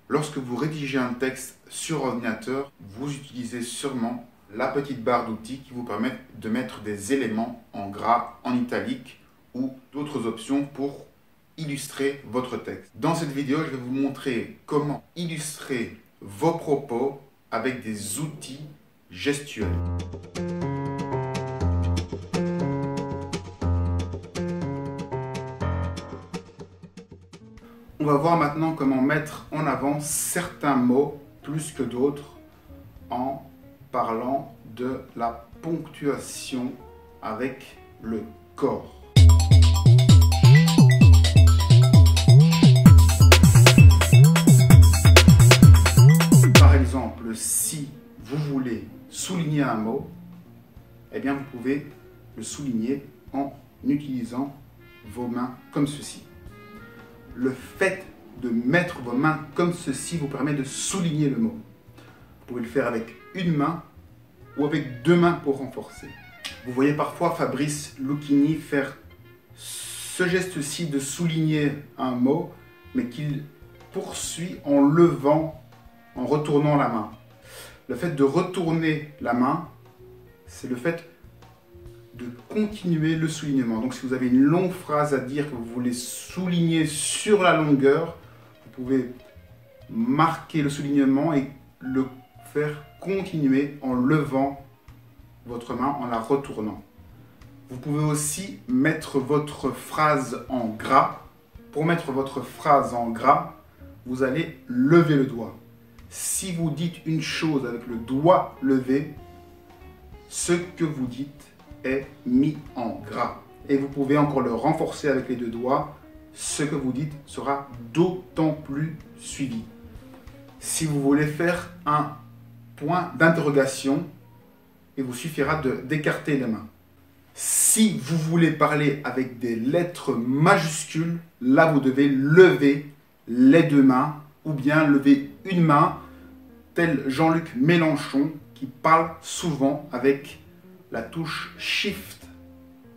Lorsque vous rédigez un texte sur ordinateur, vous utilisez sûrement la petite barre d'outils qui vous permet de mettre des éléments en gras, en italique ou d'autres options pour illustrer votre texte. Dans cette vidéo, je vais vous montrer comment illustrer vos propos avec des outils gestuels. On va voir maintenant comment mettre en avant certains mots plus que d'autres en parlant de la ponctuation avec le corps. Par exemple, si vous voulez souligner un mot, eh bien vous pouvez le souligner en utilisant vos mains comme ceci. Le fait de mettre vos mains comme ceci vous permet de souligner le mot. Vous pouvez le faire avec une main ou avec deux mains pour renforcer. Vous voyez parfois Fabrice Lucchini faire ce geste-ci de souligner un mot, mais qu'il poursuit en levant, en retournant la main. Le fait de retourner la main, c'est le fait de continuer le soulignement. Donc si vous avez une longue phrase à dire que vous voulez souligner sur la longueur, vous pouvez marquer le soulignement et le faire continuer en levant votre main, en la retournant. Vous pouvez aussi mettre votre phrase en gras. Pour mettre votre phrase en gras, vous allez lever le doigt. Si vous dites une chose avec le doigt levé, ce que vous dites est mis en gras. Et vous pouvez encore le renforcer avec les deux doigts. Ce que vous dites sera d'autant plus suivi. Si vous voulez faire un point d'interrogation, il vous suffira d'écarter les mains. Si vous voulez parler avec des lettres majuscules, là vous devez lever les deux mains ou bien lever une main, tel Jean-Luc Mélenchon qui parle souvent avec la touche Shift,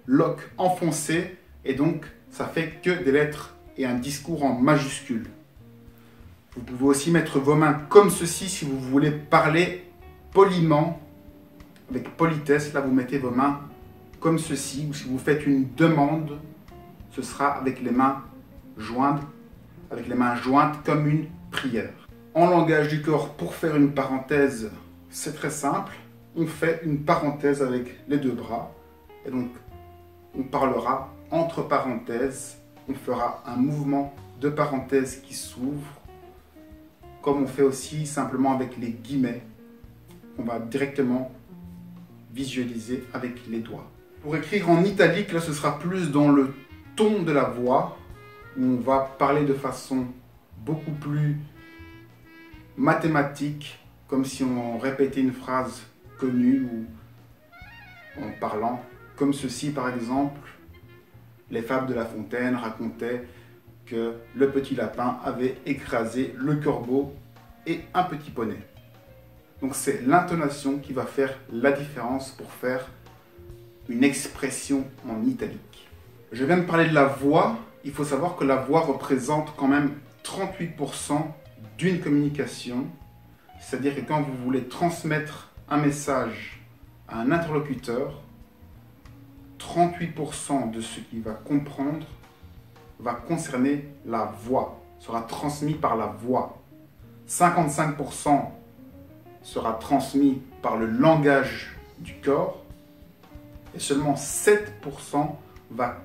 Lock enfoncée, et donc ça fait que des lettres et un discours en majuscule. Vous pouvez aussi mettre vos mains comme ceci si vous voulez parler poliment, avec politesse. Là vous mettez vos mains comme ceci, ou si vous faites une demande, ce sera avec les mains jointes comme une prière. En langage du corps, pour faire une parenthèse, c'est très simple. On fait une parenthèse avec les deux bras. Et donc, on parlera entre parenthèses. On fera un mouvement de parenthèse qui s'ouvre. Comme on fait aussi simplement avec les guillemets. On va directement visualiser avec les doigts. Pour écrire en italique, là, ce sera plus dans le ton de la voix. Où on va parler de façon beaucoup plus mathématique. Comme si on répétait une phrase connue ou en parlant comme ceci par exemple. Les fables de La Fontaine racontaient que le petit lapin avait écrasé le corbeau et un petit poney. Donc c'est l'intonation qui va faire la différence pour faire une expression en italique. Je viens de parler de la voix. Il faut savoir que la voix représente quand même 38% d'une communication. C'est-à-dire que quand vous voulez transmettre un message à un interlocuteur, 38% de ce qu'il va comprendre va concerner la voix, sera transmis par la voix. 55% sera transmis par le langage du corps et seulement 7% va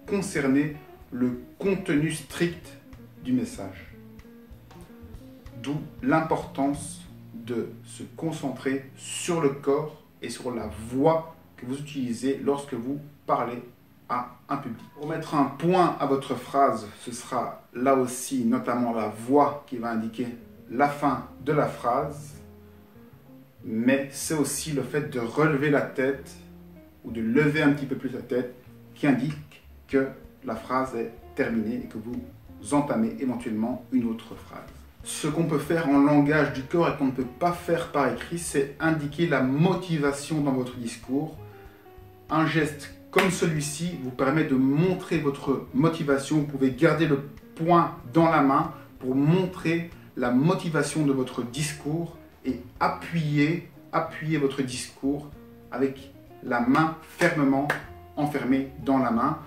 concerner le contenu strict du message. D'où l'importance de se concentrer sur le corps et sur la voix que vous utilisez lorsque vous parlez à un public. Pour mettre un point à votre phrase, ce sera là aussi notamment la voix qui va indiquer la fin de la phrase, mais c'est aussi le fait de relever la tête ou de lever un petit peu plus la tête qui indique que la phrase est terminée et que vous entamez éventuellement une autre phrase. Ce qu'on peut faire en langage du corps et qu'on ne peut pas faire par écrit, c'est indiquer la motivation dans votre discours. Un geste comme celui-ci vous permet de montrer votre motivation. Vous pouvez garder le poing dans la main pour montrer la motivation de votre discours et appuyez votre discours avec la main fermement enfermée dans la main.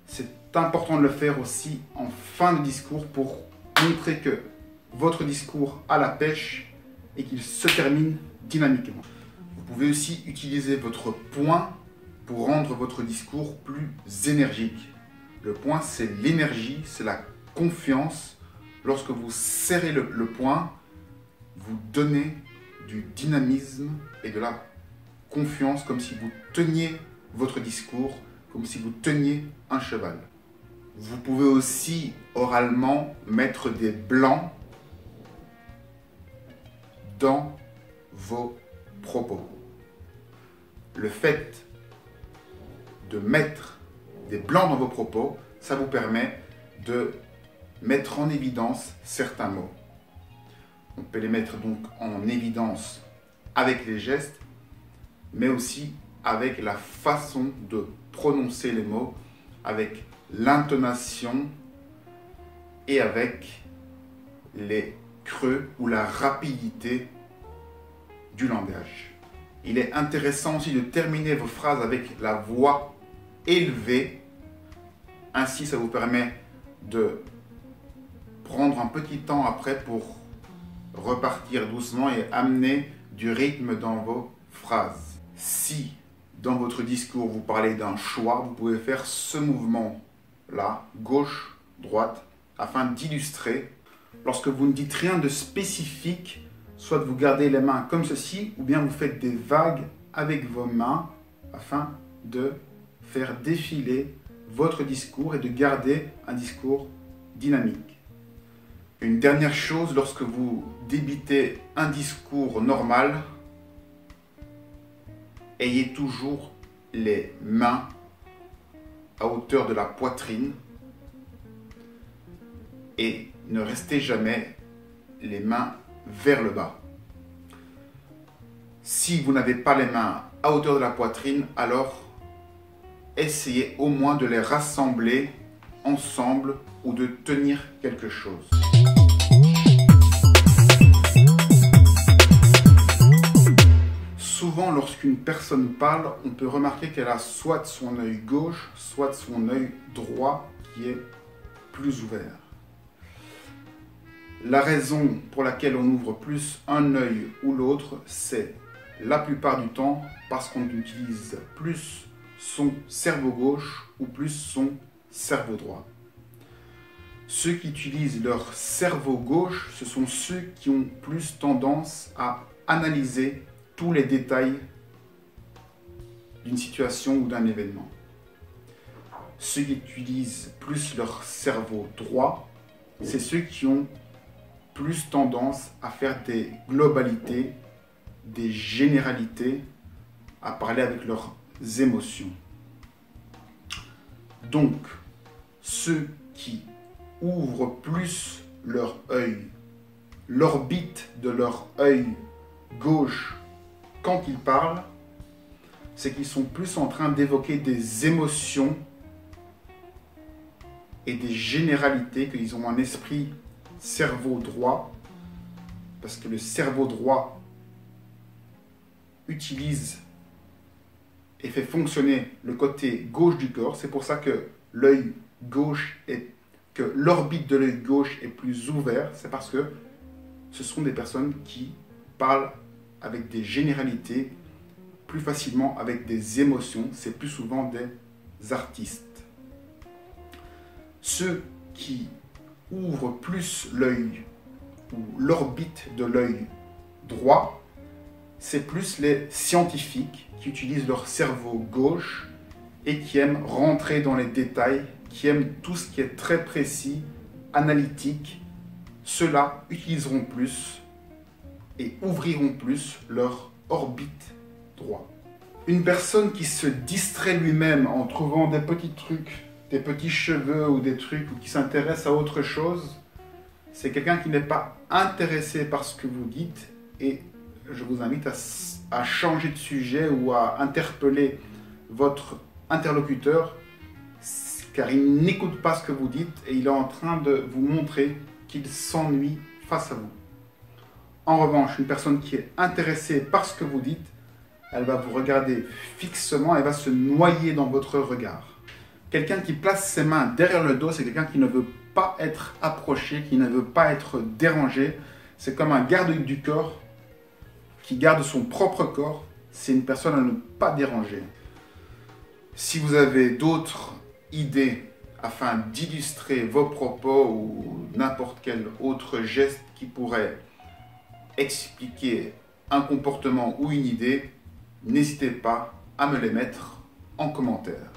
C'est important de le faire aussi en fin de discours pour montrer que votre discours a la pêche et qu'il se termine dynamiquement. Vous pouvez aussi utiliser votre poing pour rendre votre discours plus énergique. Le poing, c'est l'énergie, c'est la confiance. Lorsque vous serrez le poing, vous donnez du dynamisme et de la confiance, comme si vous teniez votre discours, comme si vous teniez un cheval. Vous pouvez aussi oralement mettre des blancs dans vos propos. Le fait de mettre des blancs dans vos propos, ça vous permet de mettre en évidence certains mots. On peut les mettre donc en évidence avec les gestes, mais aussi avec la façon de prononcer les mots, avec l'intonation et avec les creux ou la rapidité du langage. Il est intéressant aussi de terminer vos phrases avec la voix élevée. Ainsi, ça vous permet de prendre un petit temps après pour repartir doucement et amener du rythme dans vos phrases. Si dans votre discours vous parlez d'un choix, vous pouvez faire ce mouvement-là, gauche, droite, afin d'illustrer. Lorsque vous ne dites rien de spécifique, soit vous gardez les mains comme ceci, ou bien vous faites des vagues avec vos mains afin de faire défiler votre discours et de garder un discours dynamique. Une dernière chose, lorsque vous débitez un discours normal, ayez toujours les mains à hauteur de la poitrine et ne restez jamais les mains vers le bas. Si vous n'avez pas les mains à hauteur de la poitrine, alors essayez au moins de les rassembler ensemble ou de tenir quelque chose. Souvent, lorsqu'une personne parle, on peut remarquer qu'elle a soit son œil gauche, soit son œil droit qui est plus ouvert. La raison pour laquelle on ouvre plus un œil ou l'autre, c'est la plupart du temps parce qu'on utilise plus son cerveau gauche ou plus son cerveau droit. Ceux qui utilisent leur cerveau gauche, ce sont ceux qui ont plus tendance à analyser tous les détails d'une situation ou d'un événement. Ceux qui utilisent plus leur cerveau droit, c'est ceux qui ont plus tendance à faire des globalités, des généralités, à parler avec leurs émotions. Donc, ceux qui ouvrent plus leur œil, l'orbite de leur œil gauche quand ils parlent, c'est qu'ils sont plus en train d'évoquer des émotions et des généralités, qu'ils ont un esprit cerveau droit, parce que le cerveau droit utilise et fait fonctionner le côté gauche du corps. C'est pour ça que l'œil gauche que l'orbite de l'œil gauche est plus ouverte. C'est parce que ce sont des personnes qui parlent avec des généralités plus facilement, avec des émotions. C'est plus souvent des artistes. Ceux qui ouvrent plus l'œil ou l'orbite de l'œil droit, c'est plus les scientifiques qui utilisent leur cerveau gauche et qui aiment rentrer dans les détails, qui aiment tout ce qui est très précis, analytique. Ceux-là utiliseront plus et ouvriront plus leur orbite droit. Une personne qui se distrait lui-même en trouvant des petits trucs, des petits cheveux ou des trucs, ou qui s'intéresse à autre chose, c'est quelqu'un qui n'est pas intéressé par ce que vous dites, et je vous invite à changer de sujet ou à interpeller votre interlocuteur, car il n'écoute pas ce que vous dites et il est en train de vous montrer qu'il s'ennuie face à vous. En revanche, une personne qui est intéressée par ce que vous dites, elle va vous regarder fixement, elle va se noyer dans votre regard. Quelqu'un qui place ses mains derrière le dos, c'est quelqu'un qui ne veut pas être approché, qui ne veut pas être dérangé. C'est comme un garde du corps qui garde son propre corps. C'est une personne à ne pas déranger. Si vous avez d'autres idées afin d'illustrer vos propos ou n'importe quel autre geste qui pourrait expliquer un comportement ou une idée, n'hésitez pas à me les mettre en commentaire.